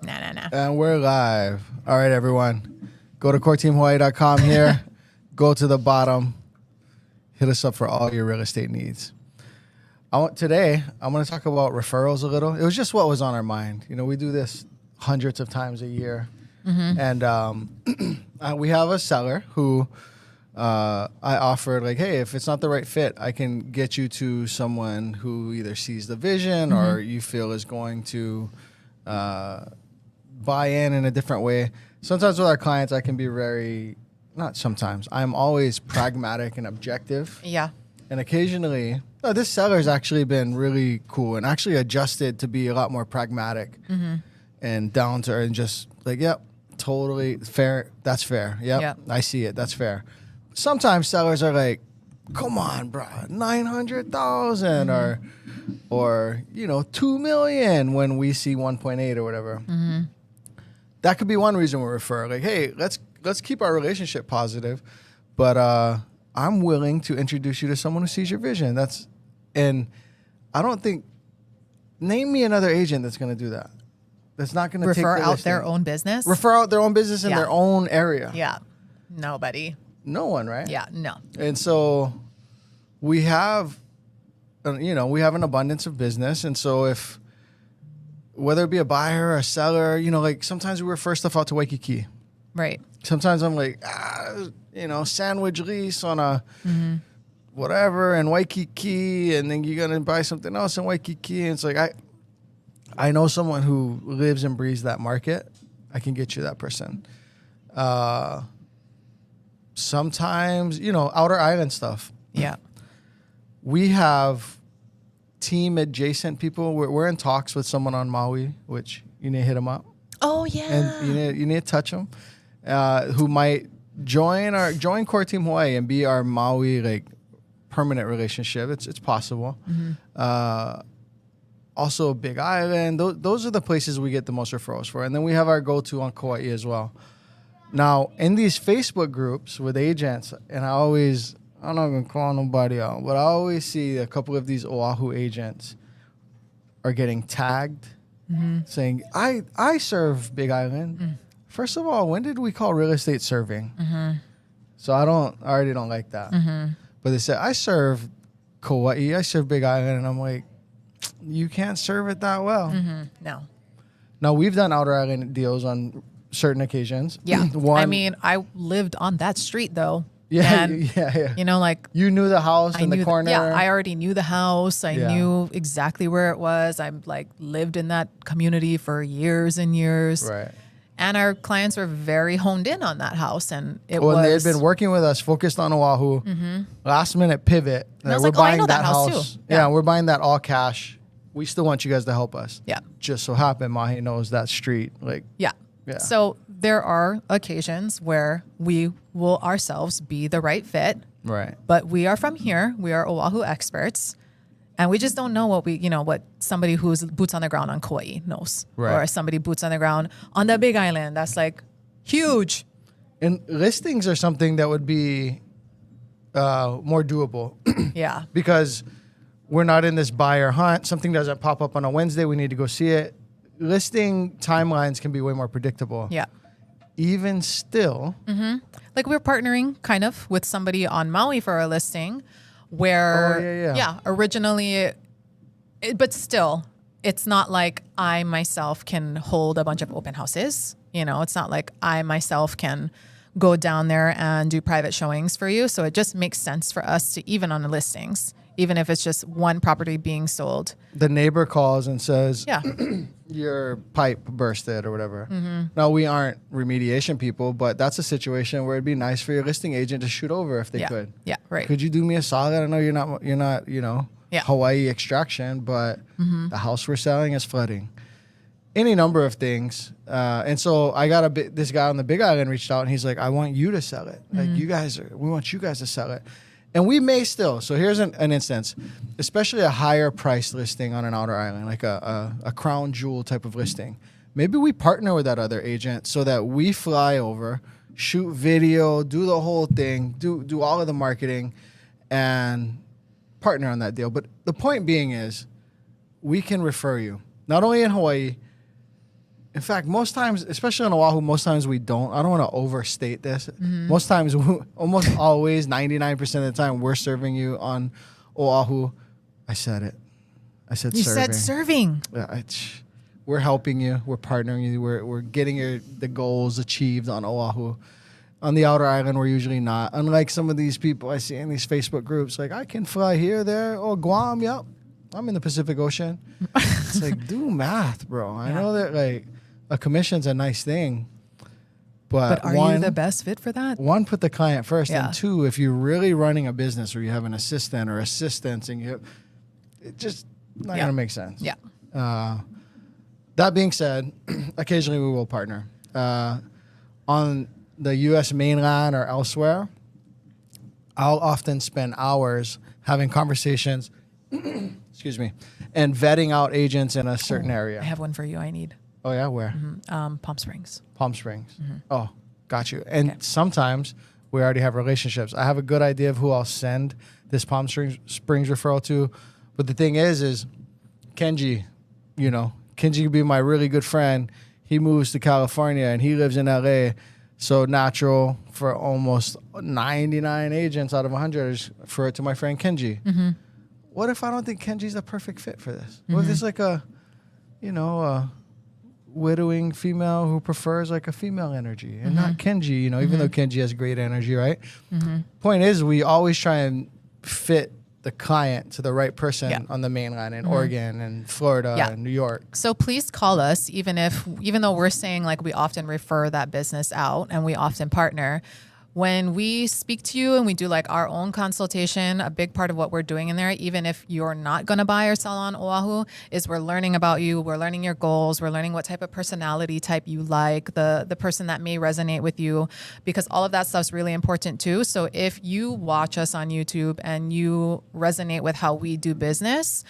Nah. And we're live. All right, everyone. Go to coreteamhawaii.com here. Go to the bottom. Hit us up for all your real estate needs. Today, I'm going to talk about referrals a little. It was just what was on our mind. You know, we do this hundreds of times a year. And we have a seller who I offered, like, hey, if it's not the right fit, I can get you to someone who either sees the vision or you feel is going to buy in a different way. Sometimes with our clients, I can be not sometimes, I'm always pragmatic and objective. Yeah. And occasionally, this seller's actually been really cool and actually adjusted to be a lot more pragmatic and down to earth and just like, yep, totally fair. That's fair. Yep. I see it. That's fair. Sometimes sellers are like, come on, bro, 900,000 or, you know, 2 million when we see 1.8 or whatever. That could be one reason we refer. Like, hey, let's keep our relationship positive, but I'm willing to introduce you to someone who sees your vision. And I don't think, name me another agent that's going to do that. That's not going to refer out their own business. Refer out their own business in their own area. Yeah, nobody. No one, right? Yeah, no. And so we have, we have an abundance of business. And so whether it be a buyer or a seller, like sometimes we refer stuff out to Waikiki. Right. Sometimes I'm like, sandwich lease on a whatever in Waikiki, and then you're going to buy something else in Waikiki. And it's like, I know someone who lives and breathes that market. I can get you that person. Sometimes, outer island stuff. Yeah. We have team adjacent people. We're in talks with someone on Maui, which you need to hit them up. Oh, yeah. And you need to touch them, who might join Core Team Hawaii and be our Maui permanent relationship. It's possible. Also, Big Island. Those are the places we get the most referrals for. And then we have our go-to on Kauai as well. Now, in these Facebook groups with agents, and I'm not going to call nobody out, but I always see a couple of these Oahu agents are getting tagged saying, I serve Big Island. First of all, when did we call real estate serving? So I already don't like that. But they said, I serve Kauai, I serve Big Island. And I'm like, you can't serve it that well. No. Now, we've done outer island deals on certain occasions. Yeah. I lived on that street, though. Yeah. And, yeah. You knew the house in the corner. Yeah, I already knew the house. I knew exactly where it was. I lived in that community for years and years. Right. And our clients were very honed in on that house. And they had been working with us, focused on Oahu, last minute pivot. And I was we're like, I buying know that house too. Yeah, we're buying that all cash. We still want you guys to help us. Yeah. Just so happen Mahi knows that street. Yeah. So there are occasions where we will ourselves be the right fit. Right. But we are from here. We are Oahu experts. And we just don't know what somebody who's boots on the ground on Kauai knows. Right. Or somebody boots on the ground on the Big Island. That's huge. And listings are something that would be more doable. Yeah. Because we're not in this buyer hunt. Something doesn't pop up on a Wednesday. We need to go see it. Listing timelines can be way more predictable. Yeah. Even still. We're partnering kind of with somebody on Maui for a listing where, originally, but still, it's not like I myself can hold a bunch of open houses. It's not like I myself can go down there and do private showings for you. So it just makes sense for us to, even on the listings, even if it's just one property being sold. The neighbor calls and says, your pipe bursted or whatever. Now, we aren't remediation people, but that's a situation where it'd be nice for your listing agent to shoot over if they could. Yeah, right. Could you do me a solid? I know you're not, Hawaii extraction, but the house we're selling is flooding. Any number of things. And so I got this guy on the Big Island reached out and he's like, I want you to sell it. We want you guys to sell it. And we may still. So here's an instance, especially a higher price listing on an outer island, like a crown jewel type of listing. Maybe we partner with that other agent so that we fly over, shoot video, do the whole thing, do all of the marketing, and partner on that deal. But the point being is we can refer you, not only in Hawaii, In fact, most times, especially on Oahu, most times we don't. I don't want to overstate this. Most times, almost always, 99% of the time, we're serving you on Oahu. I said it. I said you serving. said serving. Yeah, we're helping you. We're partnering you. We're getting the goals achieved on Oahu. On the outer island, we're usually not. Unlike some of these people I see in these Facebook groups, like, I can fly here, there, or Guam. Yep, I'm in the Pacific Ocean. It's like, do math, bro. I know that, like, a commission's a nice thing, but are you the best fit for that? One, put the client first, and two, if you're really running a business where you have an assistant or assistants, and it just not gonna make sense. Yeah. That being said, occasionally we will partner on the U.S. mainland or elsewhere. I'll often spend hours having conversations, excuse me, and vetting out agents in a certain area. I have one for you. I need. Oh yeah, where? Palm Springs. Palm Springs. Oh, got you. And sometimes we already have relationships. I have a good idea of who I'll send this Palm Springs referral to. But the thing is Kenji, Kenji could be my really good friend. He moves to California and he lives in LA. So natural for almost 99 agents out of 100 is refer it to my friend Kenji. What if I don't think Kenji's the perfect fit for this? What if it's like a widowing female who prefers like a female energy and not Kenji, even though Kenji has great energy, right? Point is, we always try and fit the client to the right person on the mainland in Oregon and Florida and New York. So please call us, even though we're saying like we often refer that business out and we often partner. When we speak to you and we do like our own consultation, a big part of what we're doing in there, even if you're not going to buy or sell on Oahu, is we're learning about you. We're learning your goals. We're learning what type of personality type you like, the person that may resonate with you, because all of that stuff's really important too. So if you watch us on YouTube and you resonate with how we do business,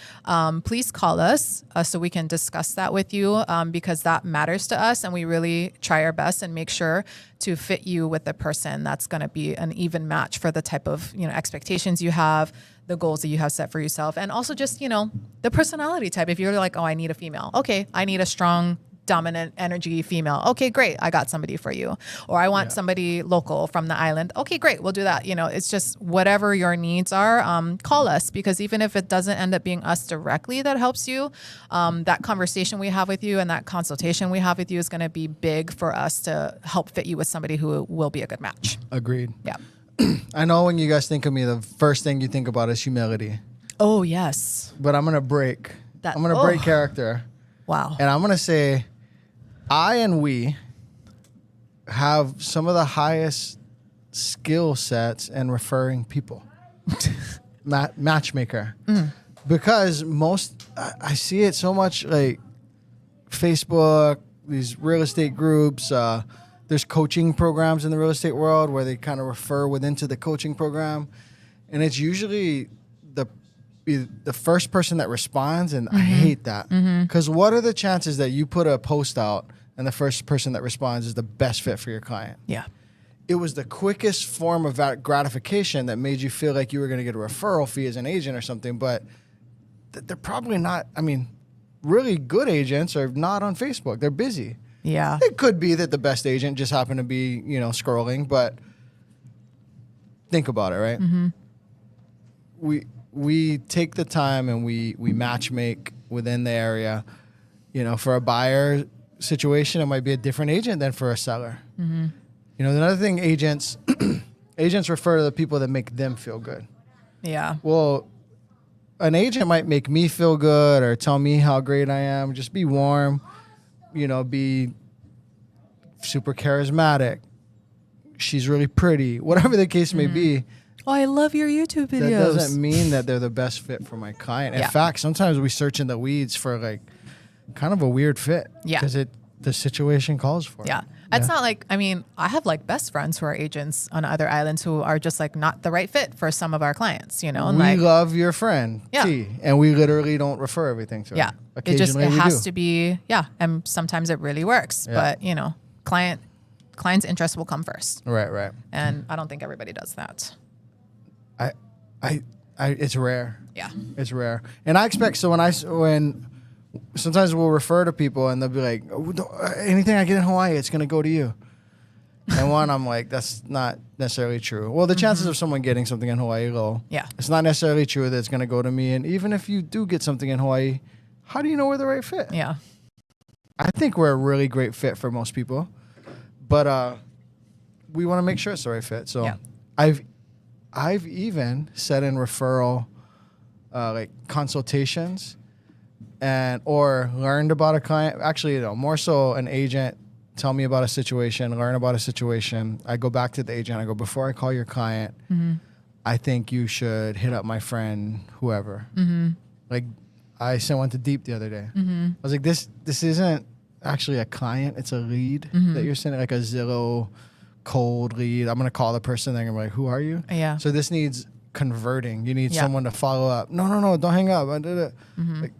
please call us so we can discuss that with you, because that matters to us. And we really try our best and make sure to fit you with the person that's going to be an even match for the type of, expectations you have, the goals that you have set for yourself. And also just, the personality type. If you're like, oh, I need a female. Okay. I need a strong, dominant energy female. Okay, great. I got somebody for you. Or I want somebody local from the island. Okay, great. We'll do that. It's just whatever your needs are, call us, because even if it doesn't end up being us directly that helps you, that conversation we have with you and that consultation we have with you is going to be big for us to help fit you with somebody who will be a good match. Agreed. Yeah. I know when you guys think of me, the first thing you think about is humility. Oh, yes. But I'm going to break. I'm going to break character. Wow. And I'm going to say, I and we have some of the highest skill sets in referring people. Matchmaker. Because I see it so much, like Facebook, these real estate groups, there's coaching programs in the real estate world where they kind of refer into the coaching program. And it's usually the first person that responds, and I hate that. Because what are the chances that you put a post out and the first person that responds is the best fit for your client? Yeah. It was the quickest form of gratification that made you feel like you were going to get a referral fee as an agent or something, but they're probably not. I mean, really good agents are not on Facebook. They're busy. Yeah. It could be that the best agent just happened to be, scrolling, but think about it, right? We take the time and we match make within the area. For a buyer situation, it might be a different agent than for a seller. Another thing, agents refer to the people that make them feel good. Yeah. Well, an agent might make me feel good or tell me how great I am. Just be warm, be super charismatic. She's really pretty. Whatever the case may be. Oh, I love your YouTube videos. That doesn't mean that they're the best fit for my client. In fact, sometimes we search in the weeds for like kind of a weird fit. Yeah. Because the situation calls for it. Yeah. It's not like, I have like best friends who are agents on other islands who are just like not the right fit for some of our clients, And we love your friend, T, and we literally don't refer everything to her. Yeah. Occasionally it has to be, and sometimes it really works. Yeah. But, client's interest will come first. Right. And I don't think everybody does that. It's rare. Yeah. It's rare. And I expect, so when sometimes we'll refer to people and they'll be like, oh, anything I get in Hawaii, it's going to go to you. And one, I'm like, that's not necessarily true. Well, the chances of someone getting something in Hawaii low. Yeah. It's not necessarily true that it's going to go to me. And even if you do get something in Hawaii, how do you know we're the right fit? Yeah. I think we're a really great fit for most people. But we want to make sure it's the right fit. So I've even set in referral like consultations and or learned about a client. Actually, more so an agent tell me about a situation, learn about a situation. I go back to the agent. I go, before I call your client, I think you should hit up my friend, whoever. Like I sent one to Deep the other day. I was like, this isn't actually a client. It's a lead that you're sending, like a Zillow cold lead. I'm going to call the person. They're going to be like, who are you? Yeah. So this needs converting. You need someone to follow up. No, don't hang up. Like,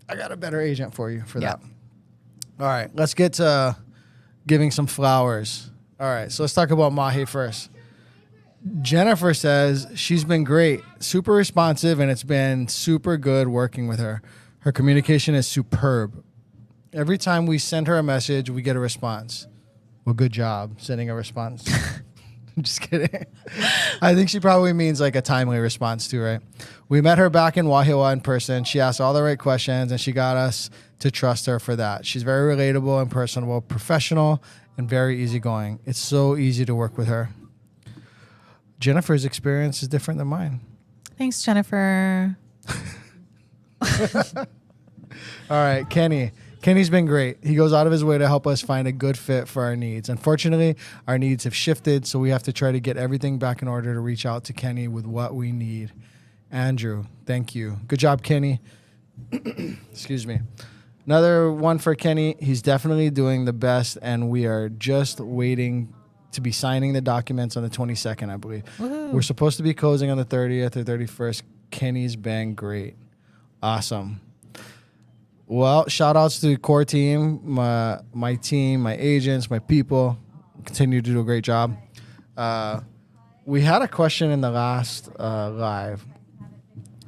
I got a better agent for you for that. All right, let's get to giving some flowers. All right, so let's talk about Mahi first. Jennifer says she's been great, super responsive, and it's been super good working with her. Her communication is superb. Every time we send her a message, we get a response. Well, good job sending a response. I'm just kidding. I think she probably means like a timely response too, right? We met her back in Wahiawa in person. She asked all the right questions, and she got us to trust her for that. She's very relatable and personable, professional, and very easygoing. It's so easy to work with her. Jennifer's experience is different than mine. Thanks, Jennifer. All right, Kenny. Kenny's been great. He goes out of his way to help us find a good fit for our needs. Unfortunately, our needs have shifted, so we have to try to get everything back in order to reach out to Kenny with what we need. Andrew, thank you. Good job, Kenny. Excuse me. Another one for Kenny. He's definitely doing the best, and we are just waiting to be signing the documents on the 22nd, I believe. Woo-hoo. We're supposed to be closing on the 30th or 31st. Kenny's been great. Awesome. Well, shout outs to the core team, my team, my agents, my people. Continue to do a great job. We had a question in the last live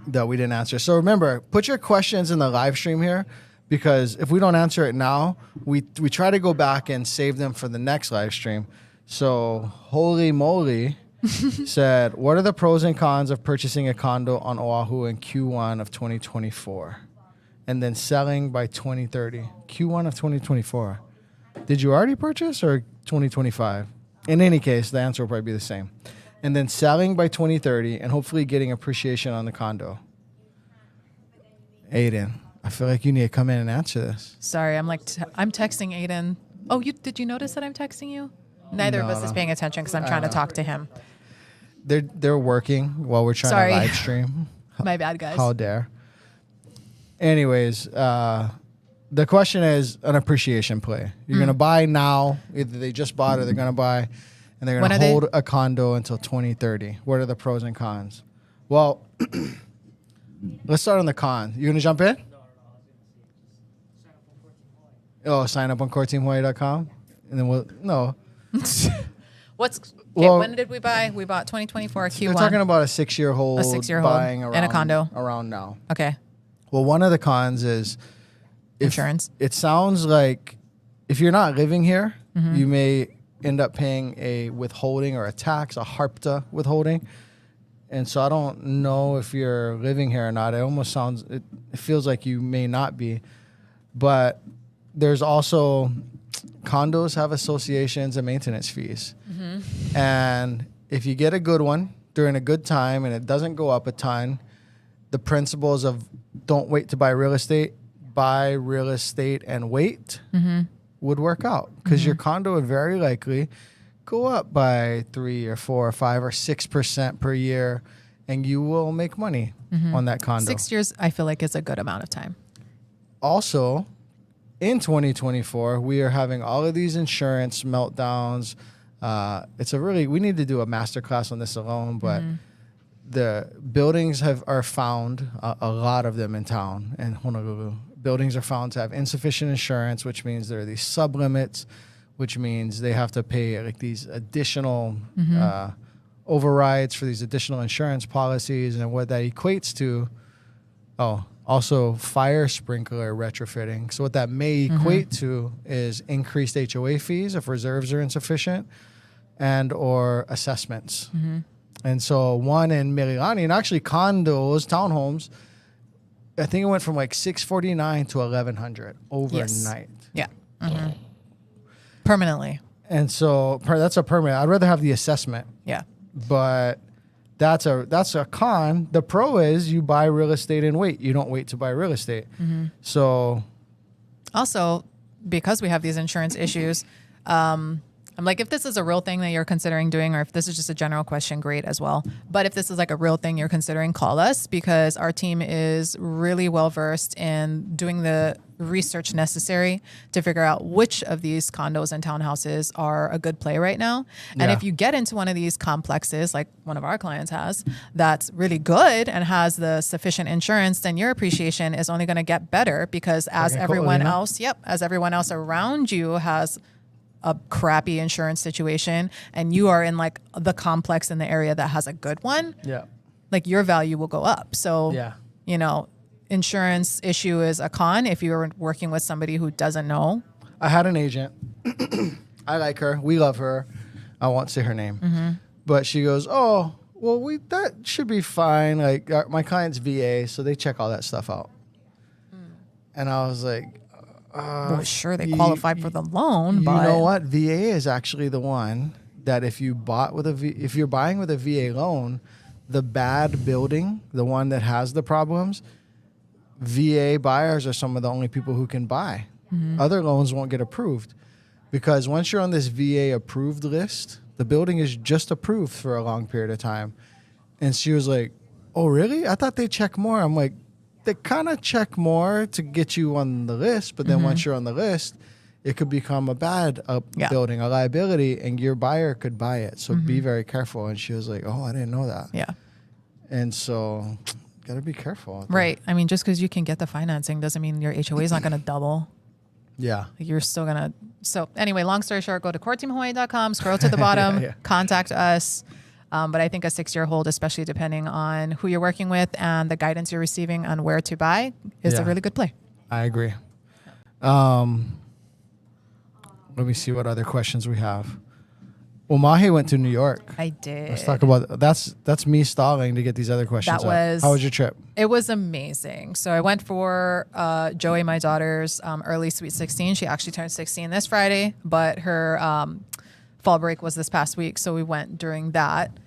that we didn't answer. So remember, put your questions in the live stream here, because if we don't answer it now, we try to go back and save them for the next live stream. So Holy Moly said, what are the pros and cons of purchasing a condo on Oahu in Q1 of 2024 and then selling by 2030? Q1 of 2024. Did you already purchase or 2025? In any case, the answer will probably be the same. And then selling by 2030 and hopefully getting appreciation on the condo. Aiden, I feel like you need to come in and answer this. Sorry, I'm texting Aiden. Oh, did you notice that I'm texting you? Neither of us is paying attention because I'm trying to talk to him. They're working while we're trying to live stream. My bad, guys. How dare. Anyways, the question is an appreciation play. You're going to buy now. Either they just bought or they're going to buy, and they're going to hold a condo until 2030. What are the pros and cons? Well, let's start on the con. You going to jump in? No. Sign up on CoreTeamHawaii.com. And then when did we buy? We bought 2024 Q1. They're talking about a 6-year hold. A 6-year hold buying around, and a condo. Around now. Okay. Well, one of the cons is insurance. It sounds like if you're not living here, you may end up paying a withholding or a tax, a HARPTA withholding. And so I don't know if you're living here or not. It feels like you may not be. But there's also condos have associations and maintenance fees. And if you get a good one during a good time and it doesn't go up a ton, the principles of don't wait to buy real estate and wait would work out, because your condo would very likely go up by 3 or 4 or 5 or 6% per year, and you will make money on that condo. 6 years, I feel like, is a good amount of time. Also, in 2024, we are having all of these insurance meltdowns. We need to do a masterclass on this alone, but the buildings are found, a lot of them in town in Honolulu. Buildings are found to have insufficient insurance, which means there are these sublimits, which means they have to pay like these additional overrides for these additional insurance policies. And what that equates to, Also, fire sprinkler retrofitting. So what that may equate to is increased HOA fees if reserves are insufficient, and or assessments. And so one in Mililani, and actually condos, townhomes, I think it went from like $649 to $1,100 overnight. Yes. Yeah. Permanently. And so that's a permit. I'd rather have the assessment. Yeah. But that's a con. The pro is you buy real estate and wait. You don't wait to buy real estate. So also, because we have these insurance issues, I'm like, if this is a real thing that you're considering doing, or if this is just a general question, great as well. But if this is like a real thing you're considering, call us, because our team is really well versed in doing the research necessary to figure out which of these condos and townhouses are a good play right now. And if you get into one of these complexes, like one of our clients has, that's really good and has the sufficient insurance, then your appreciation is only going to get better, because as everyone else around you has a crappy insurance situation and you are in like the complex in the area that has a good one, like your value will go up. So, you know, insurance issue is a con if you're working with somebody who doesn't know. I had an agent. I like her. We love her. I won't say her name. But she goes, oh, well, that should be fine. Like my client's VA, so they check all that stuff out. And I was like, well, sure, they qualify for the loan, but you know what? VA is actually the one that if you're buying with a VA loan, the bad building, the one that has the problems, VA buyers are some of the only people who can buy. Other loans won't get approved, because once you're on this VA approved list, the building is just approved for a long period of time. And she was like, oh, really? I thought they check more. I'm like, they kind of check more to get you on the list, but then once you're on the list, it could become a bad building, a liability, and your buyer could buy it. So be very careful. And she was like, oh, I didn't know that. Yeah. And so got to be careful. Right. I mean, just because you can get the financing doesn't mean your HOA is not going to double. Yeah. You're still going to. So anyway, long story short, go to coreteamhawaii.com, scroll to the bottom, contact us. But I think a 6-year hold, especially depending on who you're working with and the guidance you're receiving on where to buy, is a really good play. I agree. Let me see what other questions we have. Well, Mahi went to New York. I did. Let's talk about that's me stalling to get these other questions. How was your trip? It was amazing. So I went for Joey, my daughter's early Sweet 16. She actually turned 16 this Friday, but her fall break was this past week, so we went during that.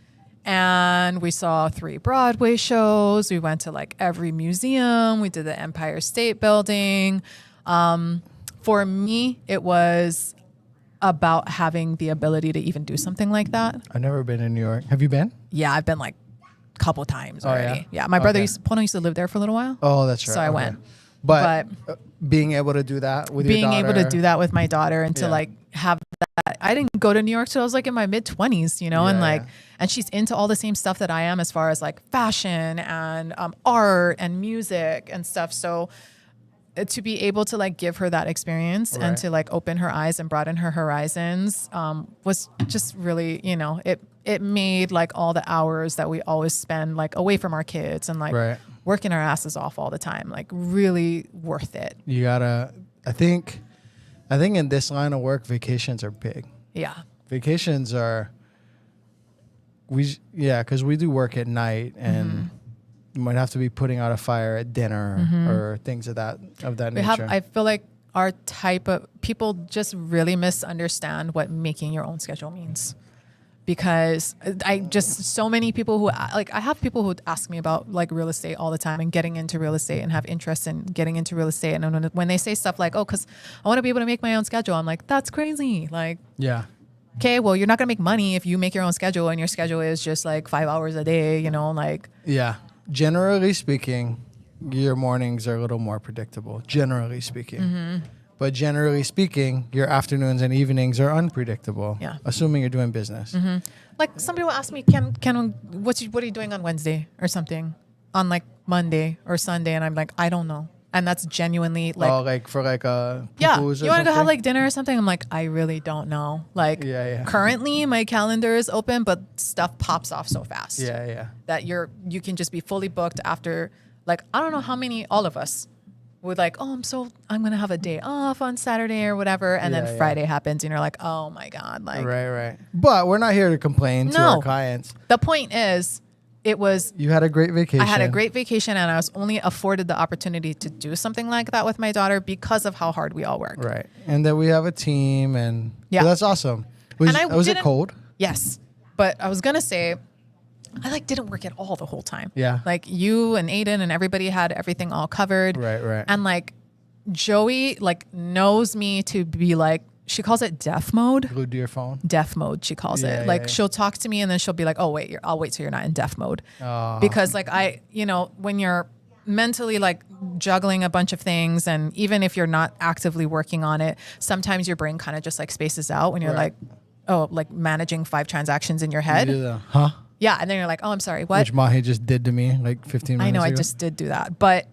And we saw 3 Broadway shows. We went to like every museum. We did the Empire State Building. For me, it was about having the ability to even do something like that. I've never been in New York. Have you been? Yeah, I've been like a couple times already. Yeah, my brother Pono used to live there for a little while. Oh, that's right. So I went. But being able to do that with your daughter. Being able to do that with my daughter and to like have that. I didn't go to New York till I was like in my mid-20s, you know, and like, and she's into all the same stuff that I am as far as like fashion and art and music and stuff. So to be able to like give her that experience and to like open her eyes and broaden her horizons was just really, you know, it made like all the hours that we always spend like away from our kids and like working our asses off all the time, like really worth it. You gotta, I think in this line of work, vacations are big. Yeah. Vacations are, because we do work at night and you might have to be putting out a fire at dinner or things of that nature. I feel like our type of people just really misunderstand what making your own schedule means. Because so many people who like, I have people who ask me about like real estate all the time and getting into real estate and have interest in getting into real estate. And when they say stuff like, oh, cause I want to be able to make my own schedule. I'm like, that's crazy. Like, okay, well, you're not going to make money if you make your own schedule and your schedule is just like 5 hours a day, you know, like. Yeah. Generally speaking, your mornings are a little more predictable, generally speaking. But generally speaking, your afternoons and evenings are unpredictable. Yeah. Assuming you're doing business. Like somebody will ask me, what are you doing on Wednesday or something on like Monday or Sunday? And I'm like, I don't know. And that's genuinely like, like for like a you want to go have like dinner or something? I'm like, I really don't know. Like currently my calendar is open, but stuff pops off so fast. That you can just be fully booked after like, I don't know how many, all of us would like, oh, I'm going to have a day off on Saturday or whatever. And then Friday happens and you're like, oh my God. Like, right. But we're not here to complain to our clients. The point is, you had a great vacation. I had a great vacation and I was only afforded the opportunity to do something like that with my daughter because of how hard we all work. Right. And then we have a team and so that's awesome. Was it cold? Yes. But I was going to say, I like didn't work at all the whole time. Yeah. Like you and Aiden and everybody had everything all covered. Right. And like Joey like knows me to be like, she calls it deaf mode. Glued to your phone? Deaf mode, she calls it. Like she'll talk to me and then she'll be like, oh wait, I'll wait till you're not in deaf mode. Because like when you're mentally like juggling a bunch of things and even if you're not actively working on it, sometimes your brain kind of just like spaces out when you're like, oh, like managing 5 transactions in your head. Huh? Yeah, and then you're like, oh, I'm sorry, what? Which Mahi just did to me like 15 minutes ago. I know, I just did do that. But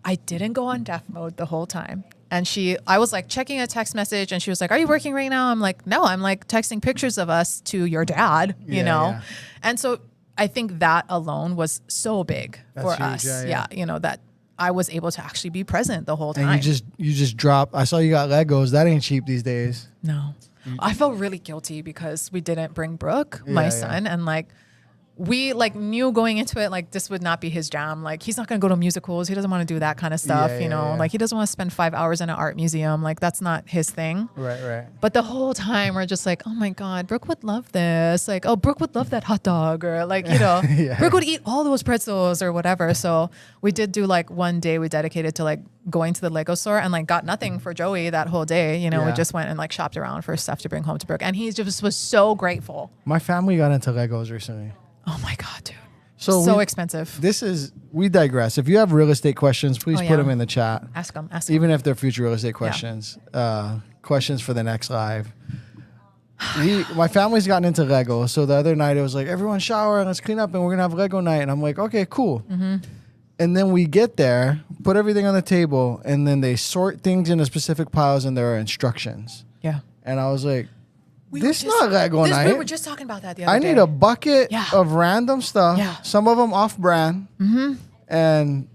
I didn't go on deaf mode the whole time. And I was like checking a text message and she was like, are you working right now? I'm like, no, I'm like texting pictures of us to your dad, you know? Yeah. And so I think that alone was so big for us. Yeah, that I was able to actually be present the whole time. And you just dropped, I saw you got Legos. That ain't cheap these days. No. I felt really guilty because we didn't bring Brooke, my son, and like we like knew going into it like this would not be his jam. Like he's not gonna go to musicals. He doesn't want to do that kind of stuff. You know, like he doesn't want to spend 5 hours in an art museum. Like that's not his thing. Right. But the whole time we're just like, oh my God, Brooke would love this. Like, oh, Brooke would love that hot dog, or like Brooke would eat all those pretzels or whatever. So we did do like one day we dedicated to like going to the Lego store and like got nothing for Joey that whole day. You know, we just went and like shopped around for stuff to bring home to Brooke, and he just was so grateful. My family got into Legos recently. Oh my God, dude. So expensive. We digress. If you have real estate questions, please put them in the chat. Ask them. Even if they're future real estate questions. Questions for the next live. My family's gotten into Lego. So the other night it was like, everyone shower and let's clean up and we're going to have Lego night. And I'm like, okay, cool. Mm-hmm. And then we get there, put everything on the table, and then they sort things into specific piles and there are instructions. Yeah. And I was like, this is not Lego night. We were just talking about that the other day. I need a bucket of random stuff. Yeah. Some of them off-brand. Mm-hmm. And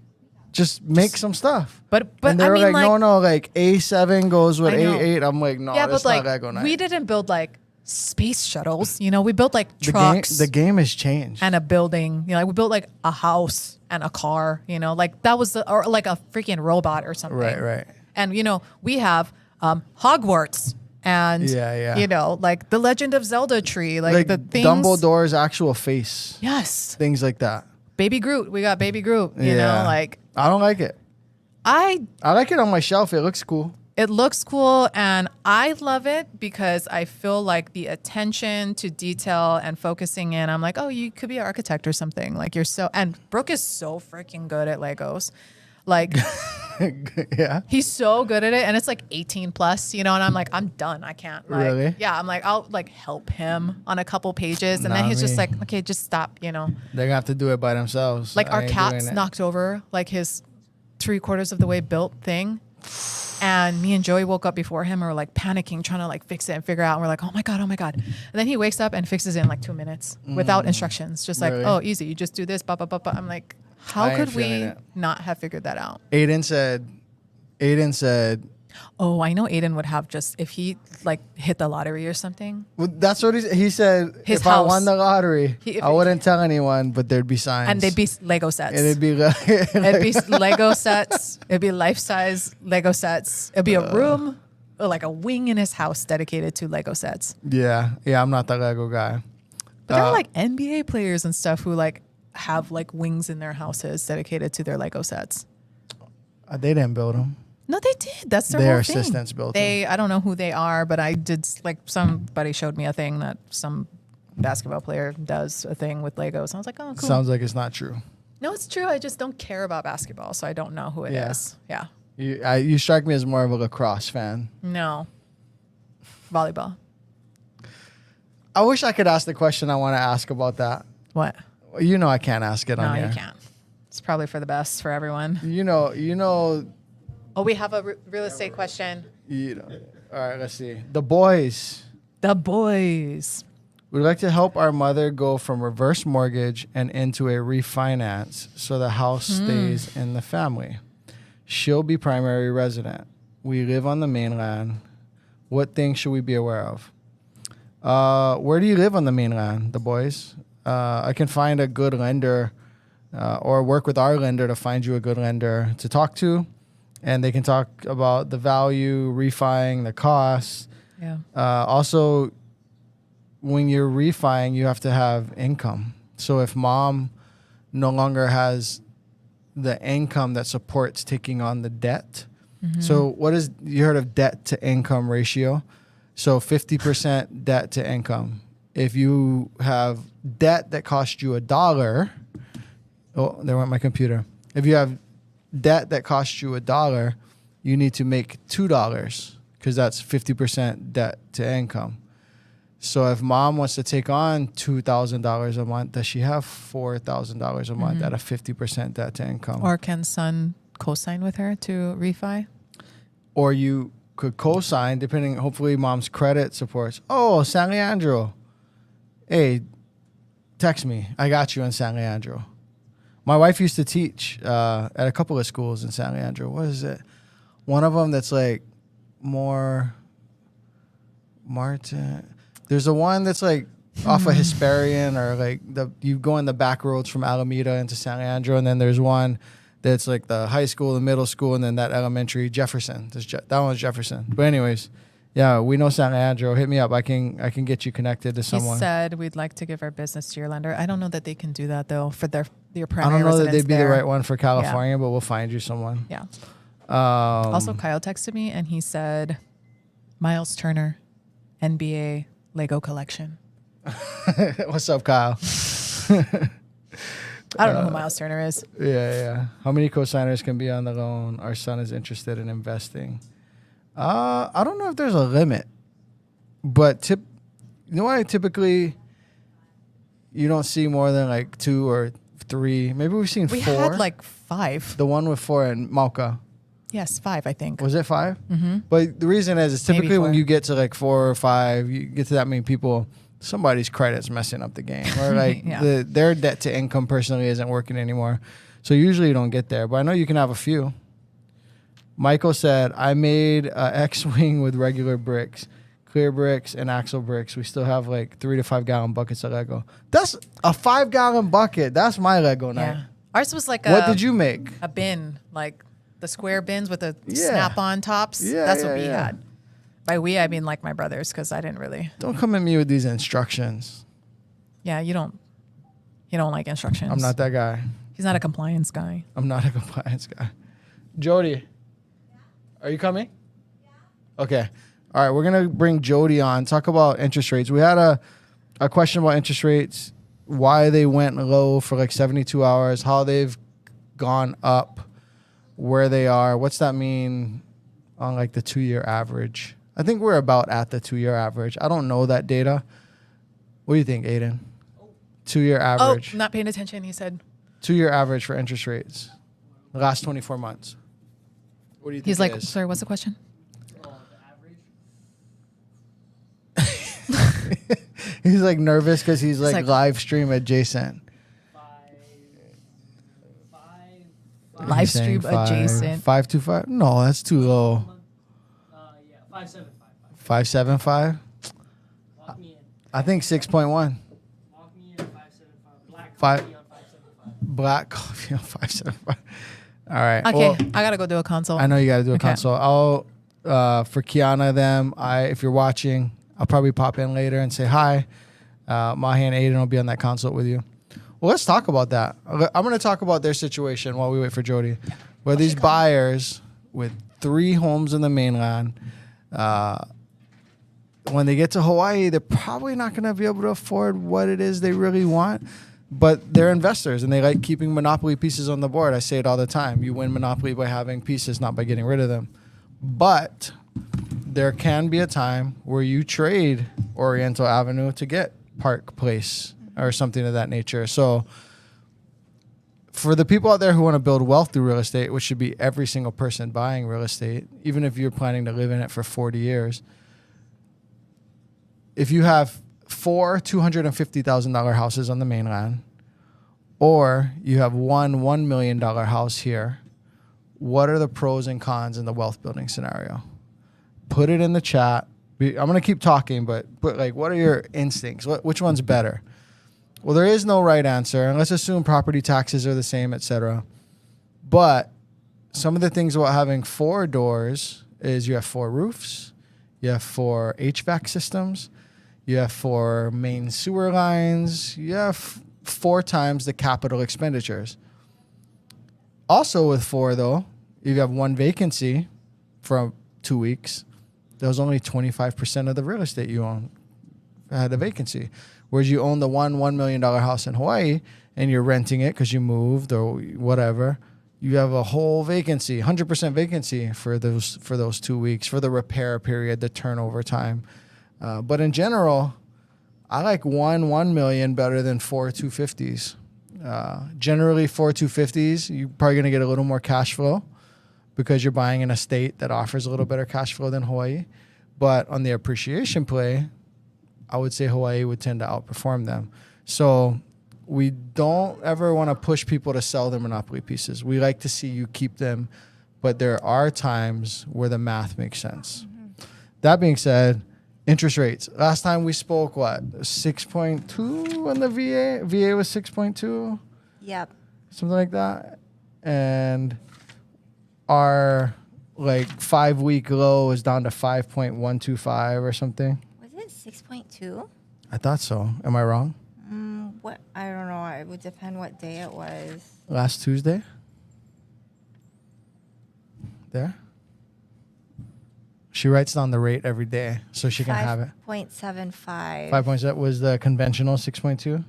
just make some stuff. But and they were like, no, like A7 goes with A8. I'm like, no, that's not Lego night. We didn't build like space shuttles. You know, we built like trucks. The game has changed. And a building. You know, like we built like a house and a car. You know, like that was or like a freaking robot or something. Right. And you know, we have Hogwarts. And, you know, like the Legend of Zelda tree, like the things. Dumbledore's actual face. Yes. Things like that. Baby Groot. We got Baby Groot, you know, like. I don't like it. I like it on my shelf. It looks cool. It looks cool. And I love it because I feel like the attention to detail and focusing in, I'm like, oh, you could be an architect or something. Like and Brooke is so freaking good at Legos. Like, he's so good at it, and it's like 18 plus, you know. And I'm like, I'm done. I can't. Like, really? Yeah. I'm like, I'll like help him on a couple pages, and then he's just like, okay, just stop. You know. They're gonna have to do it by themselves. Like our cat's knocked over like his 3/4 of the way built thing, and me and Joey woke up before him and were like panicking, trying to like fix it and figure out. And we're like, oh my god. And then he wakes up and fixes it in like 2 minutes without instructions, just like, oh, easy. You just do this. Blah blah blah blah. I'm like. How could we not have figured that out? Aiden said, oh, I know Aiden would have just, if he like hit the lottery or something. Well, that's what he said. If I won the lottery, I wouldn't tell anyone, but there'd be signs. And they'd be Lego sets. And it'd be Lego sets. It'd be life-size Lego sets. It'd be a room or like a wing in his house dedicated to Lego sets. Yeah. I'm not the Lego guy. But there are like NBA players and stuff who like have like wings in their houses dedicated to their Lego sets. They didn't build them. No, they did. That's their whole thing. Their assistants built them. I don't know who they are, but I did like somebody showed me a thing that some basketball player does a thing with Legos. I was like, oh, cool. Sounds like it's not true. No, it's true. I just don't care about basketball, so I don't know who it is. Yeah. You strike me as more of a lacrosse fan. No. Volleyball. I wish I could ask the question I want to ask about that. What? You know I can't ask it on here. No, you can't. It's probably for the best for everyone. You know. Oh, we have a real estate question. You know. All right, let's see. The boys. We'd like to help our mother go from reverse mortgage and into a refinance so the house stays in the family. She'll be primary resident. We live on the mainland. What things should we be aware of? Where do you live on the mainland, the boys? I can find a good lender or work with our lender to find you a good lender to talk to. And they can talk about the value, refining, the costs. Yeah. Also, when you're refining, you have to have income. So if mom no longer has the income that supports taking on the debt. So you heard of debt to income ratio? So 50% debt to income. If you have debt that costs you $1, oh, there went my computer. If you have debt that costs you $1, you need to make $2 because that's 50% debt to income. So if mom wants to take on $2,000 a month, does she have $4,000 a month at a 50% debt to income? Or can son co-sign with her to refi? Or you could co-sign, depending, hopefully mom's credit supports. Oh, San Leandro. Hey, text me. I got you in San Leandro. My wife used to teach at a couple of schools in San Leandro. What is it? One of them that's like more Martin. There's a one that's like off of Hesperian or like you go in the back roads from Alameda into San Leandro, and then there's one that's like the high school, the middle school, and then that elementary, Jefferson. That one's Jefferson. But anyways, yeah, we know San Leandro. Hit me up. I can get you connected to someone. He said we'd like to give our business to your lender. I don't know that they can do that though for your primary I don't know that they'd be there. the right one for California, but we'll find you someone. Yeah. Also, Kyle texted me and he said, Miles Turner, NBA Lego collection. What's up, Kyle? I don't know who Miles Turner is. Yeah. How many co-signers can be on the loan? Our son is interested in investing. I don't know if there's a limit, but you know why typically you don't see more than like 2 or 3. Maybe we've seen 4. We had like 5. The one with 4 in Mauka. Yes, 5, I think. Was it 5? Mm-hmm. But the reason is typically when you get to like 4 or 5, you get to that many people, somebody's credit's messing up the game. Or like their debt to income personally isn't working anymore. So usually you don't get there. But I know you can have a few. Michael said, I made an X-Wing with regular bricks, clear bricks, and axle bricks. We still have like 3 to 5 gallon buckets of Lego. That's a 5 gallon bucket. That's my Lego night. Yeah. Ours was like what did you make? A bin, like the square bins with the snap-on tops. Yeah, that's what we had. By we, I mean like my brothers, because I didn't really. Don't come at me with these instructions. Yeah, you don't like instructions. I'm not that guy. He's not a compliance guy. I'm not a compliance guy. Jody, are you coming? Yeah. Okay. All right, we're going to bring Jody on, talk about interest rates. We had a question about interest rates, why they went low for like 72 hours, how they've gone up, where they are. What's that mean on like the 2-year average? I think we're about at the 2-year average. I don't know that data. What do you think, Aiden? 2-year average. Oh, not paying attention, he said. 2-year average for interest rates. The last 24 months. What do you think? He's like, sorry, what's the question? The average? He's like nervous because he's like live stream adjacent. Live stream adjacent. 525? No, that's too low. 575. 575? Lock me in. I think 6.1. Lock me in 575. Black coffee on 575. Black coffee on 575. All right. Okay, well, I gotta go do a consult. I know you got to do a consult. I'll for Kiana if you're watching, I'll probably pop in later and say hi. Mahi and Aiden will be on that consult with you. Well, let's talk about that. I'm going to talk about their situation while we wait for Jody. Where these buyers with 3 homes in the mainland, when they get to Hawaii, they're probably not going to be able to afford what it is they really want. But they're investors, and they like keeping monopoly pieces on the board. I say it all the time. You win monopoly by having pieces, not by getting rid of them. But there can be a time where you trade Oriental Avenue to get Park Place or something of that nature. So for the people out there who want to build wealth through real estate, which should be every single person buying real estate, even if you're planning to live in it for 40 years, if you have 4 $250,000 houses on the mainland, or you have one $1 million house here. What are the pros and cons in the wealth building scenario? Put it in the chat. I'm going to keep talking, but like, what are your instincts? Which one's better? Well, there is no right answer, and let's assume property taxes are the same, etc. But some of the things about having 4 doors is you have 4 roofs, you have 4 HVAC systems, you have 4 main sewer lines, you have 4 times the capital expenditures. Also with 4, though, if you have 1 vacancy for 2 weeks, there was only 25% of the real estate you own had a vacancy. Whereas you own the $1 million house in Hawaii and you're renting it because you moved or whatever, you have a whole vacancy, 100% vacancy for those 2 weeks, for the repair period, the turnover time. But in general, I like $1 million better than 4 250s. Generally, 4 250s, you're probably going to get a little more cash flow because you're buying in a state that offers a little better cash flow than Hawaii. But on the appreciation play, I would say Hawaii would tend to outperform them. So we don't ever want to push people to sell their monopoly pieces. We like to see you keep them, but there are times where the math makes sense. Mm-hmm. That being said, interest rates. Last time we spoke, 6.2 on the VA? VA was 6.2? Yep. Something like that. And our 5-week low is down to 5.125 or something. Was it 6.2? I thought so. Am I wrong? What? I don't know. It would depend what day it was. Last Tuesday? There? She writes down the rate every day so she can have it. 5.75. 5.7 was the conventional 6.2?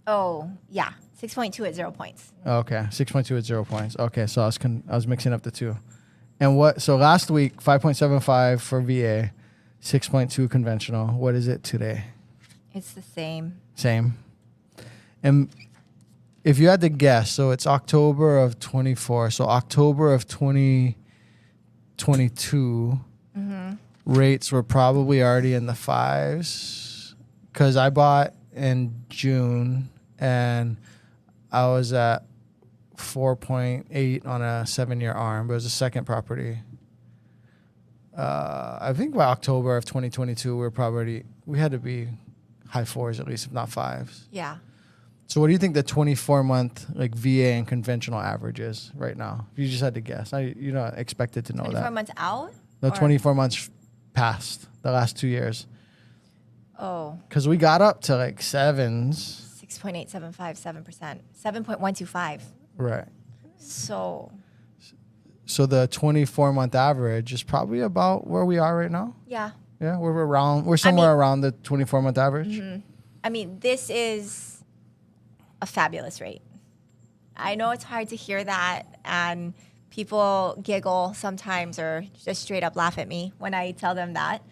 Oh, yeah. 6.2 at 0 points. Okay, 6.2 at 0 points. Okay, so I was mixing up the two. And so last week, 5.75 for VA, 6.2 conventional. What is it today? It's the same. Same. And if you had to guess, so it's October of 24. So October of 2022, rates were probably already in the 5s because I bought in June and I was at 4.8 on a 7-year ARM, but it was a second property. I think by October of 2022, we had to be high 4s at least, if not 5s. Yeah. So what do you think the 24-month VA and conventional average is right now? If you just had to guess. You're not expected to know 24 that. 24 months out? No, 24 months past the last 2 years. Oh. Because we got up to 7s. 6.875, 7%. 7.125. Right. So the 24-month average is probably about where we are right now. Yeah. Yeah, we're somewhere around the 24-month average. Mm-hmm. I mean, this is a fabulous rate. I know it's hard to hear that, and people giggle sometimes or just straight up laugh at me when I tell them that.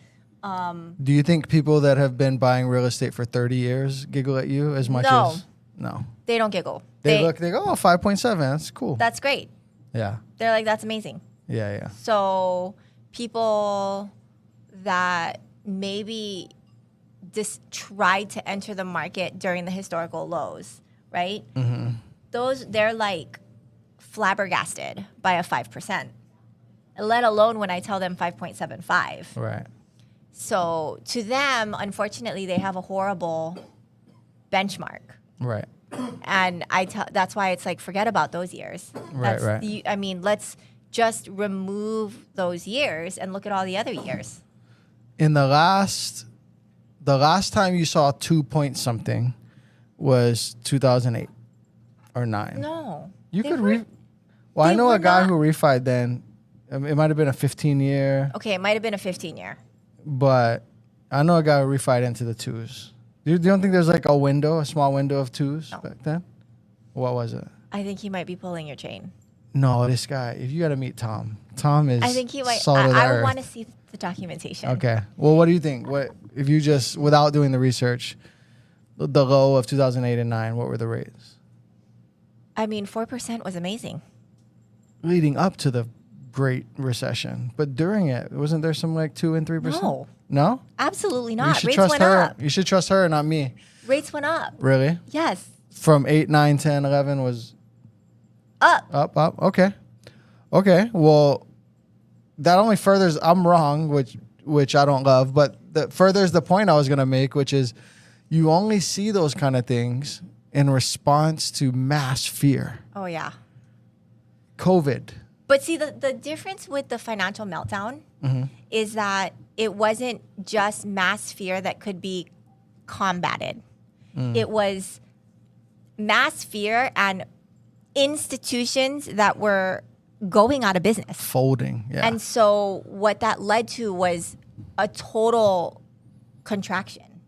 Do you think people that have been buying real estate for 30 years giggle at you as much as? No. They don't giggle. They go, 5.7. That's cool. That's great. Yeah. They're like, that's amazing. Yeah. So people that maybe just tried to enter the market during the historical lows, right? Mm-hmm. They're flabbergasted by a 5%, let alone when I tell them 5.75. Right. So to them, unfortunately, they have a horrible benchmark. Right. And that's why it's forget about those years. Right. Let's just remove those years and look at all the other years. In the last time you saw 2 point something was 2008 or 9. No. You could I know a guy who refied then. It might have been a 15-year. Okay, it might have been a 15-year. But I know a guy who refied into the 2s. You don't think there's a small window of 2s back then? What was it? I think he might be pulling your chain. No, this guy. If you got to meet Tom. Tom is. I think he might. I would want to see the documentation. Okay. Well, what do you think? What if you just without doing the research, the low of 2008 and 9? What were the rates? 4% was amazing. Leading up to the great recession, but during it, wasn't there some like 2 and 3%? No. No? Absolutely You not. should Rates trust went her. up. You should trust her, not me. Rates went up. Really? Yes. From 8, 9, 10, 11 was Up. up. Okay. Well, that only furthers, I'm wrong, which I don't love, but that furthers the point I was going to make, which is you only see those kind of things in response to mass fear. Oh, yeah. COVID. But see, the difference with the financial meltdown is that it wasn't just mass fear that could be combated. It was mass fear and institutions that were going out of business. Folding, yeah. And so what that led to was a total contraction.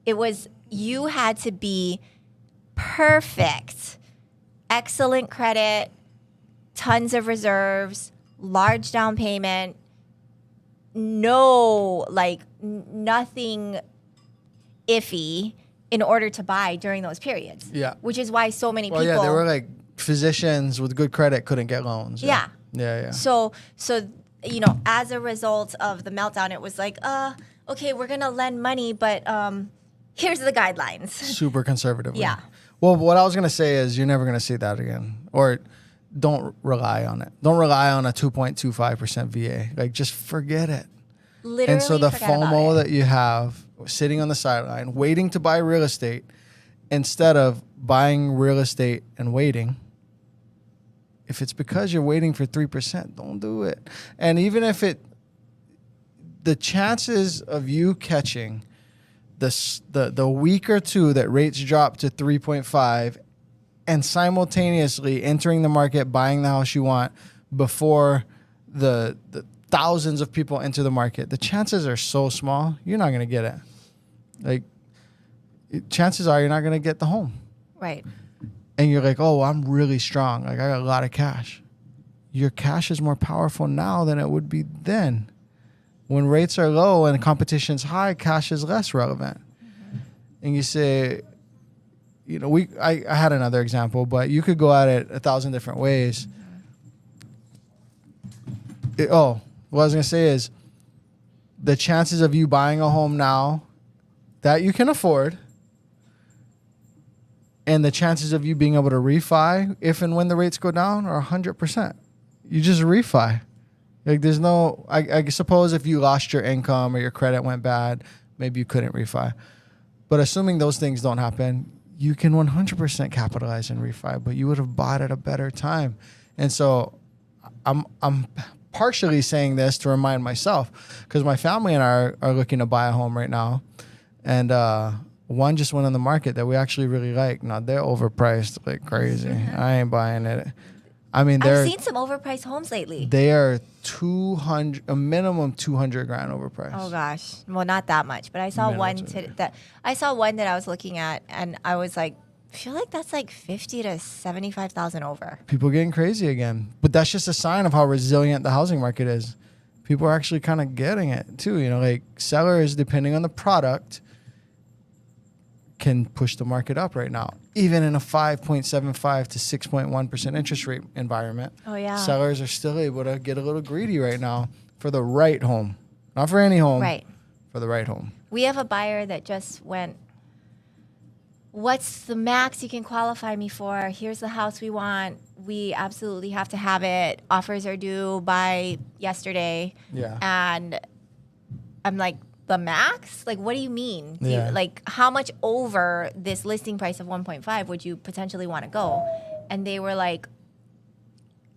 It was, you had to be perfect, excellent credit, tons of reserves, large down payment, nothing iffy in order to buy during those periods. Yeah. Which is why so many people. Yeah, there were like physicians with good credit couldn't get loans. Yeah. Yeah. So as a result of the meltdown, it was like, okay, we're gonna lend money, but here's the guidelines. Super conservatively. Yeah. Well, what I was gonna say is you're never gonna see that again, or don't rely on it. Don't rely on a 2.25% VA. Like, just forget it. Literally, And so the forget about FOMO it. that you have sitting on the sideline, waiting to buy real estate, instead of buying real estate and waiting, if it's because you're waiting for 3%, don't do it. And even if the chances of you catching the week or two that rates drop to 3.5 and simultaneously entering the market, buying the house you want before the thousands of people enter the market, the chances are so small, you're not going to get it. Like, chances are you're not going to get the home. Right. And you're like, oh, I'm really strong. Like, I got a lot of cash. Your cash is more powerful now than it would be then. When rates are low and competition's high, cash is less relevant. And you say, I had another example, but you could go at it 1,000 different ways. What I was going to say is the chances of you buying a home now that you can afford and the chances of you being able to refi if and when the rates go down are 100%. You just refi. Like, there's no, I suppose if you lost your income or your credit went bad, maybe you couldn't refi. But assuming those things don't happen, you can 100% capitalize and refi, but you would have bought at a better time. And so I'm partially saying this to remind myself, because my family and I are looking to buy a home right now. And one just went on the market that we actually really like. Now, they're overpriced like crazy. I ain't buying it. I mean, I've seen some overpriced homes lately. They are a minimum $200,000 overpriced. Oh gosh, well, not that much, but I saw one that I was looking at, and I was like, I feel like that's like 50 to 75,000 over. People getting crazy again, but that's just a sign of how resilient the housing market is. People are actually kind of getting it too. Like, sellers, depending on the product, can push the market up right now. Even in a 5.75 to 6.1% interest rate environment, sellers are still able to get a little greedy right now for the right home. Not for any home, right? For the right home. We have a buyer that just went, what's the max you can qualify me for? Here's the house we want. We absolutely have to have it. Offers are due by yesterday. Yeah. And I'm like, the max? Like, what do you mean? How much over this listing price of 1.5 would you potentially want to go? And they were like,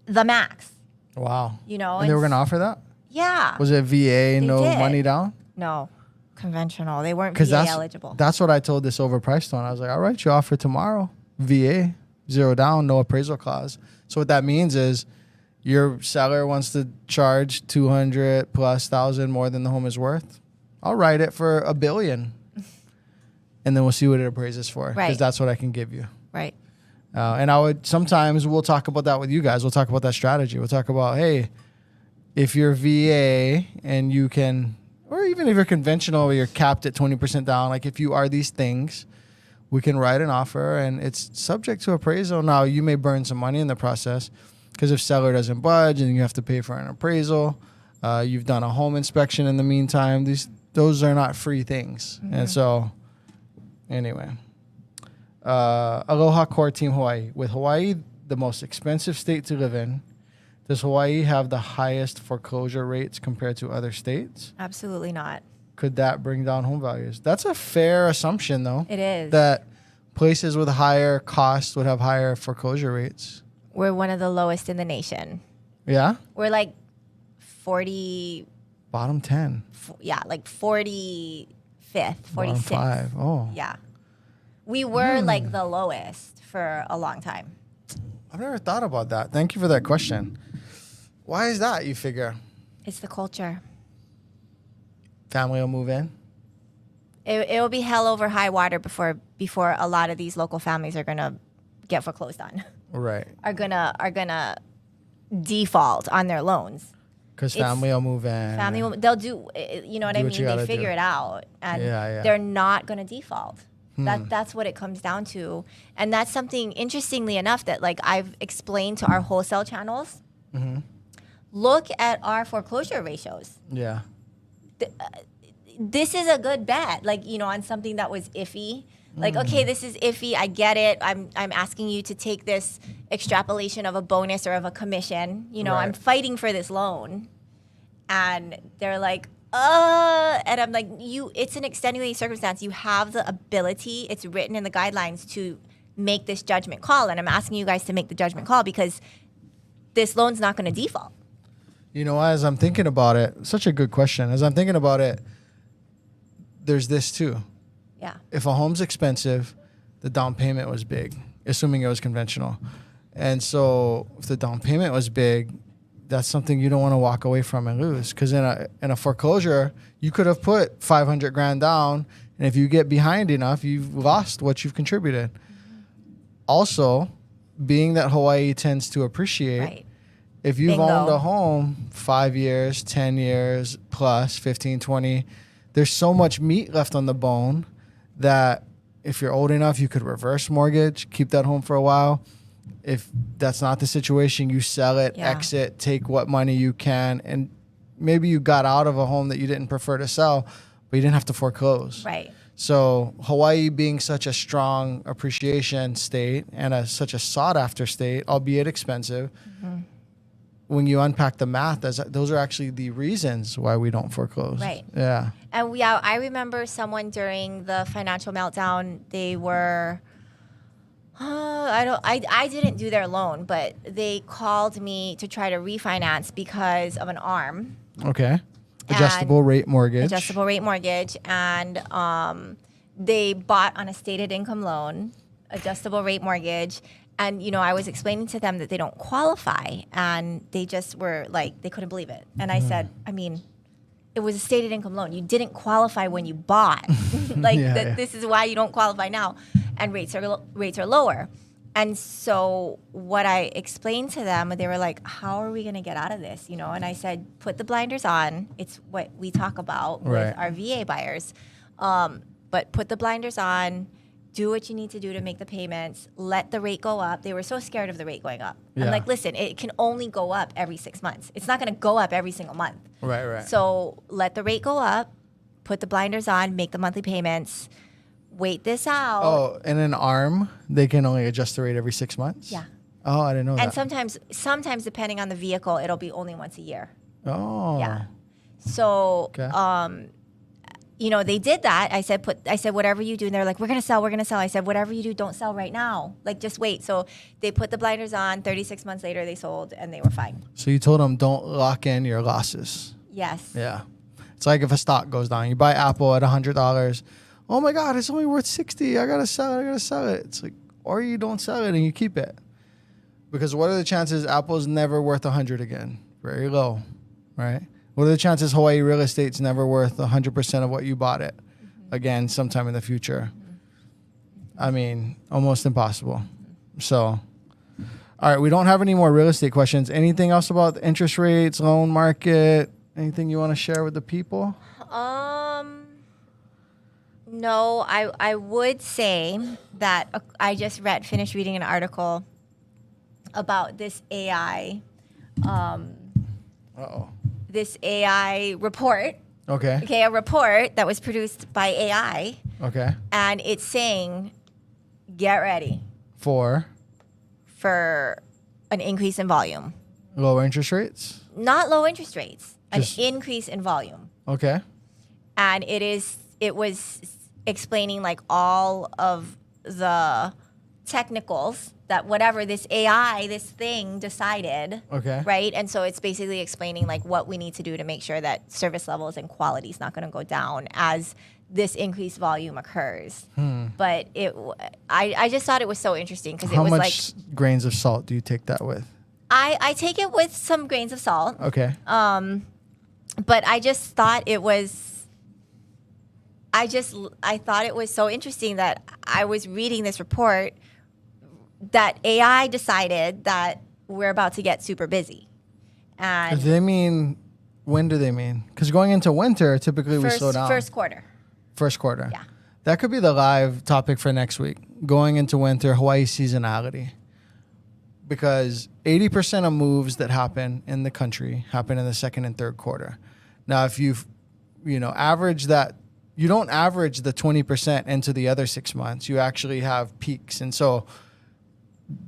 the max. Wow. And they were going to offer that? Yeah. Was it VA, no did. money down? No. Conventional. They weren't VA eligible. That's what I told this overpriced one. I was like, all right, you offer tomorrow. VA, 0 down, no appraisal clause. So what that means is your seller wants to charge 200 plus thousand more than the home is worth. I'll write it for $1 billion, and then we'll see what it appraises for, because that's what I can give you. Right. And sometimes we'll talk about that with you guys. We'll talk about that strategy. We'll talk about, hey, if you're VA and you can, or even if you're conventional, you're capped at 20% down. Like, if you are these things, we can write an offer, and it's subject to appraisal. Now, you may burn some money in the process. Because if seller doesn't budge and you have to pay for an appraisal, you've done a home inspection in the meantime. Those are not free things. And so, anyway, Aloha Core Team Hawaii. With Hawaii, the most expensive state to live in, does Hawaii have the highest foreclosure rates compared to other states? Absolutely not. Could that bring down home values? That's a fair assumption, though. It is. That places with higher costs would have higher foreclosure rates. We're one of the lowest in the nation. Yeah? We're like 40. Bottom 10. Yeah, like 45th, 46th. Bottom 5. Oh. Yeah. We were like the lowest for a long time. I've never thought about that. Thank you for that question. Why is that, you figure? It's the culture. Family will move in? It will be hell over high water before a lot of these local families are going to get foreclosed on. Right. Are gonna default on their loans. Because family will move in. They'll do, you know what I mean? They figure it out, and they're not gonna default. That's what it comes down to, and that's something interestingly enough that like I've explained to our wholesale channels. Look at our foreclosure ratios. Yeah. This is a good bet, like, you know, on something that was iffy. Like, okay, this is iffy. I get it. I'm asking you to take this extrapolation of a bonus or of a commission. You know, Right. I'm fighting for this loan. And they're like, and I'm like, it's an extenuating circumstance. You have the ability, it's written in the guidelines to make this judgment call. And I'm asking you guys to make the judgment call because this loan's not going to default. You know, as I'm thinking about it, such a good question. As I'm thinking about it, there's this too. Yeah. If a home's expensive, the down payment was big, assuming it was conventional. And so if the down payment was big, that's something you don't want to walk away from and lose. Because in a foreclosure, you could have put $500,000 down, and if you get behind enough, you've lost what you've contributed. Also, being that Hawaii tends to appreciate, Right. if you've Bingo. owned a home 5 years, 10 years plus, 15, 20, there's so much meat left on the bone that if you're old enough, you could reverse mortgage, keep that home for a while. If that's not the situation, you sell it, exit, take what money you can, and maybe you got out of a home that you didn't prefer to sell, but you didn't have to foreclose. Right. So Hawaii being such a strong appreciation state and such a sought-after state, albeit expensive, when you unpack the math, those are actually the reasons why we don't foreclose. Right. Yeah. And I remember someone during the financial meltdown, they were, I didn't do their loan, but they called me to try to refinance because of an ARM. Okay. Adjustable rate mortgage. And they bought on a stated income loan, adjustable rate mortgage. And, you know, I was explaining to them that they don't qualify, and they just were like, they couldn't believe it. And I said, I mean, it was a stated income loan. You didn't qualify when you bought. This is why you don't qualify now. And rates are lower. And so what I explained to them, they were like, how are we going to get out of this? You know, and I said, put the blinders on. It's what we talk about with our VA buyers. But put the blinders on. Do what you need to do to make the payments. Let the rate go up. They were so scared of the rate going up. Yeah. I'm like, listen, it can only go up every 6 months. It's not going to go up every single month. Right. So let the rate go up, put the blinders on, make the monthly payments, wait this out. Oh, and an ARM, they can only adjust the rate every 6 months? Yeah. Oh, I didn't know And that. sometimes depending on the vehicle, it'll be only once a year. Oh. Yeah. So, Okay. you know, they did that. I said, whatever you do. And they're like, we're going to sell. I said, whatever you do, don't sell right now. Like, just wait. So they put the blinders on. 36 months later, they sold and they were fine. So you told them don't lock in your losses. Yes. Yeah. It's like if a stock goes down, you buy Apple at $100. Oh my God, it's only worth $60. I got to sell it. It's like, or you don't sell it and you keep it. Because what are the chances Apple's never worth 100 again? Very low, right? What are the chances Hawaii real estate's never worth 100% of what you bought it again sometime in the future? I mean, almost impossible. So, all right, we don't have any more real estate questions. Anything else about the interest rates, loan market? Anything you want to share with the people? No, I would say that I just finished reading an article about this AI Uh-oh. this AI report. Okay. Okay, a report that was produced by AI, Okay. and it's saying, get ready For for an increase in volume. lower interest rates? Not low interest rates, Just- an increase in volume. Okay. And it was explaining like all of the technicals that whatever this AI, this thing decided. Okay. Right. And so it's basically explaining like what we need to do to make sure that service levels and quality is not going to go down as this increased volume occurs. But I just thought it was so interesting because it How was much grains of salt do you take that with? I take it with some grains of salt. Okay. But I just thought it was, I thought it was so interesting that I was reading this report that AI decided that we're about to get super busy. And Do they mean, when do they mean? Because going into winter, typically we slow down. First quarter. First quarter. Yeah. That could be the live topic for next week. Going into winter, Hawaii seasonality. Because 80% of moves that happen in the country happen in the second and third quarter. Now, if average that, you don't average the 20% into the other 6 months. You actually have peaks. And so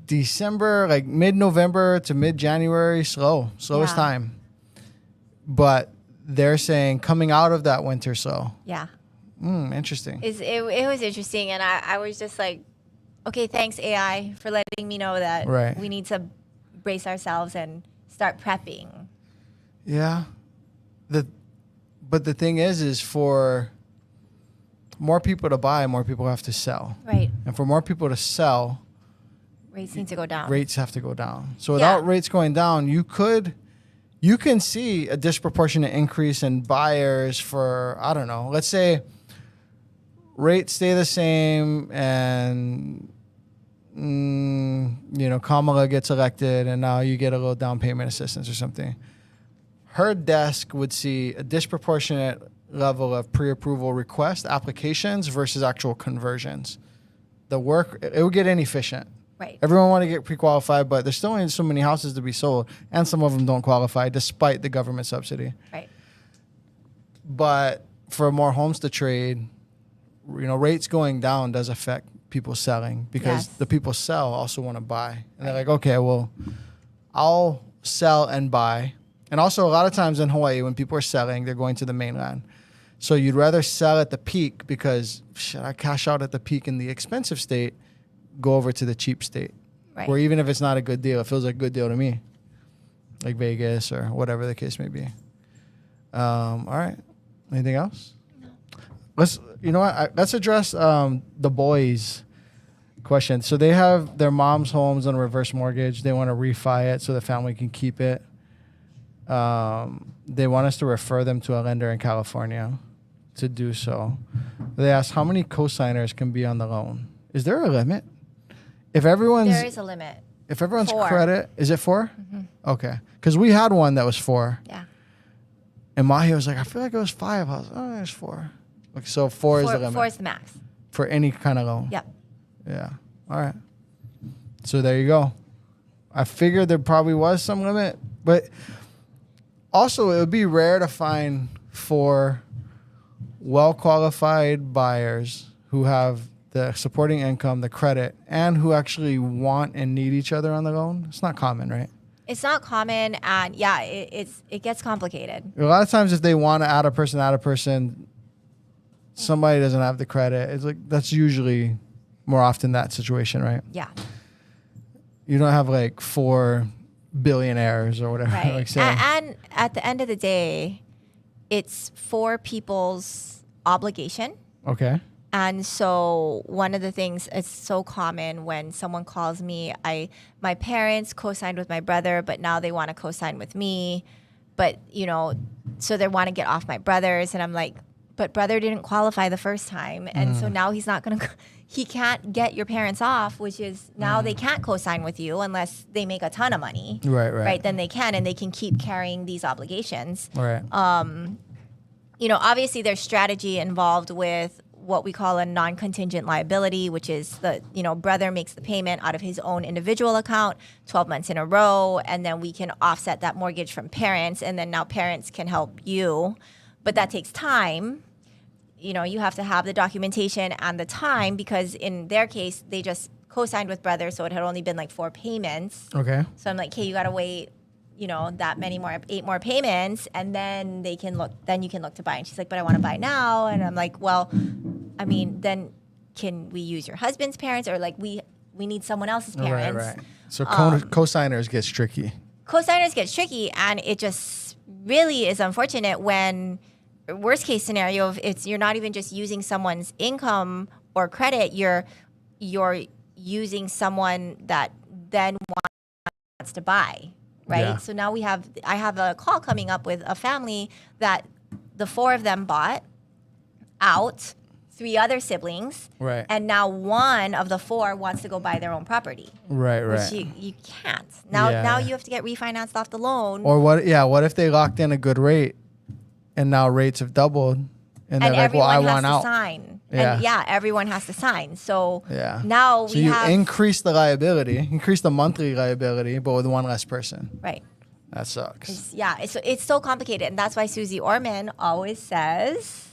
December, like mid-November to mid-January, slowest Yeah. time. But they're saying coming out of that winter slow. Yeah. Interesting. It was interesting. And I was just like, okay, thanks AI for letting me know that Right. we need to brace ourselves and start prepping. Yeah. But the thing is for more people to buy, more people have to sell. Right. And for more people to sell, Rates need to go down. rates have to go down. So without rates going down, you can see a disproportionate increase in buyers for, I don't know, let's say rates stay the same and Kamala gets elected and now you get a little down payment assistance or something. Her desk would see a disproportionate level of pre-approval request applications versus actual conversions. It would get inefficient. Right. Everyone want to get pre-qualified, but there's still only so many houses to be sold, and some of them don't qualify despite the government subsidy. Right. But for more homes to trade, rates going down does affect people selling because Yes. the people sell also want to buy. And they're like, okay, well, I'll sell and buy. And also a lot of times in Hawaii, when people are selling, they're going to the mainland. So you'd rather sell at the peak because should I cash out at the peak in the expensive state, go over to the cheap state. Right. Or even if it's not a good deal, it feels like a good deal to me. Like Vegas or whatever the case may be. All right. Anything else? No. Let's address the boys' question. So they have their mom's homes on a reverse mortgage. They want to refi it so the family can keep it. They want us to refer them to a lender in California to do so. They asked how many co-signers can be on the loan. Is there a limit? There is a limit. If everyone's 4. credit, is it 4? Mm-hmm. Okay. Because we had one that was 4. Yeah. And Mahi was like, I feel like it was 5. I was like, oh, there's 4. Okay, so 4 is the limit. 4 is the max. For any kind of loan. Yep. Yeah. All right. So there you go. I figured there probably was some limit, but also it would be rare to find 4 well-qualified buyers who have the supporting income, the credit, and who actually want and need each other on the loan. It's not common, right? It's not common, and it gets complicated. A lot of times if they want to add a person, somebody doesn't have the credit. It's like that's usually more often that situation, right? Yeah. You don't have like 4 billionaires or whatever. Right. Like say. And at the end of the day, it's 4 people's obligation. Okay. And so one of the things it's so common when someone calls me, my parents co-signed with my brother, but now they want to co-sign with me. But, so they want to get off my brother's. And I'm like, but brother didn't qualify the first time. And so now he can't get your parents off, which is now they can't co-sign with you unless they make a ton of money. Right. Then they can, and they can keep carrying these obligations. Right. Obviously there's strategy involved with what we call a non-contingent liability, which is the, brother makes the payment out of his own individual account 12 months in a row, and then we can offset that mortgage from parents, and then now parents can help you. But that takes time. You have to have the documentation and the time, because in their case, they just co-signed with brother, so it had only been like 4 payments. Okay. So I'm like, hey, you got to wait, that many more, 8 more payments, and then you can look to buy. And she's like, but I want to buy now. And I'm like, well, I mean, then can we use your husband's parents, or like we need someone else's parents? Right. So co-signers gets tricky. Co-signers gets tricky, and it just really is unfortunate when, worst case scenario, if you're not even just using someone's income or credit, you're using someone that then wants to buy. Right. Yeah. So now I have a call coming up with a family that the 4 of them bought out, 3 other siblings. Right. And now 1 of the 4 wants to go buy their own property. Right. Which you can't. Now you have to get refinanced off the loan. Or what if they locked in a good rate and now rates have doubled and they're like, well, I want out. Sign. Yeah. And everyone has to sign. So now we have... increase the liability, increase the monthly liability, but with 1 less person. Right. That sucks. It's so complicated. And that's why Susie Orman always says...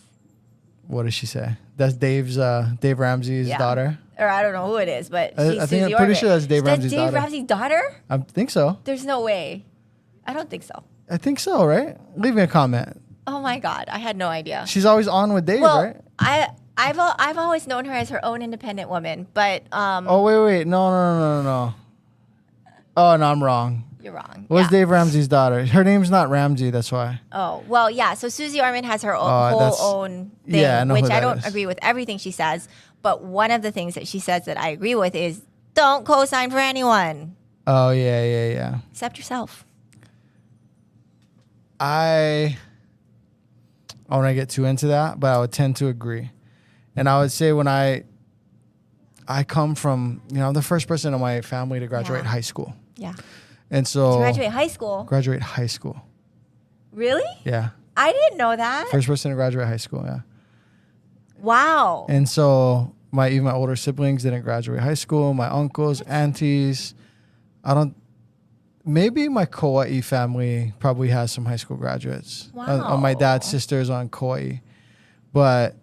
What does she say? That's Dave Ramsey's daughter? Or I don't know who it is, but she's I think I'm pretty sure that's Dave Ramsey's daughter. Dave Ramsey's daughter? I think so. There's no way. I don't think so. I think so, right? Leave me a comment. Oh my God, I had no idea. She's always on with Dave, right? I've always known her as her own independent woman, but Oh wait, no. Oh no, I'm wrong. You're wrong. What's Dave Ramsey's daughter? Her name's not Ramsey, that's why. Oh well, yeah. So Susie Orman has her own thing, which I don't agree with everything she says. But one of the things that she says that I agree with is don't co-sign for anyone. Oh yeah. Except yourself. I don't want to get too into that, but I would tend to agree. And I would say when I come from, I'm the first person in my family to graduate high school. Yeah. And so... To graduate high school? Graduate high school. Really? Yeah. I didn't know that. First person to graduate high school, yeah. Wow. And so even my older siblings didn't graduate high school. My uncles, aunties, maybe my Kauai family probably has some high school graduates. Wow. My dad's sisters on Kauai. But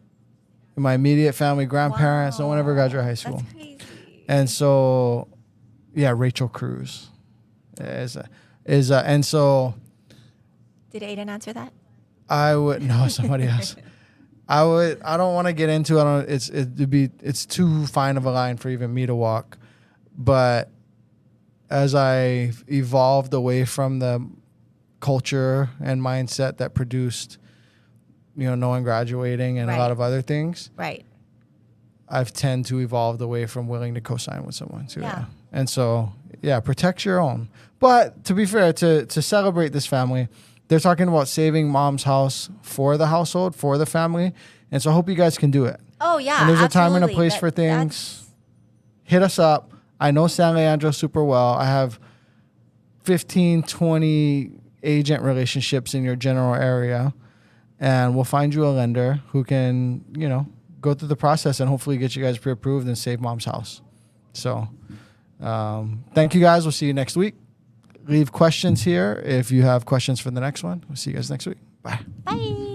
my immediate family, grandparents, no one ever graduated high school. That's crazy. And so, Rachel Cruz and so... Did Aiden answer that? I would... No, somebody else. I don't want to get into it. It's too fine of a line for even me to walk. But as I evolved away from the culture and mindset that produced, no one graduating and a lot of other things. Right. I've tend to evolve away from willing to co-sign with someone too. Yeah. And so, protect your own. But to be fair, to celebrate this family, they're talking about saving mom's house for the household, for the family. And so I hope you guys can do it. Oh, yeah. And there's absolutely. a time and a place for things. Hit us up. I know San Leandro super well. I have 15, 20 agent relationships in your general area. And we'll find you a lender who can, go through the process and hopefully get you guys pre-approved and save mom's house. So thank you guys. We'll see you next week. Leave questions here if you have questions for the next one. We'll see you guys next week. Bye. Bye.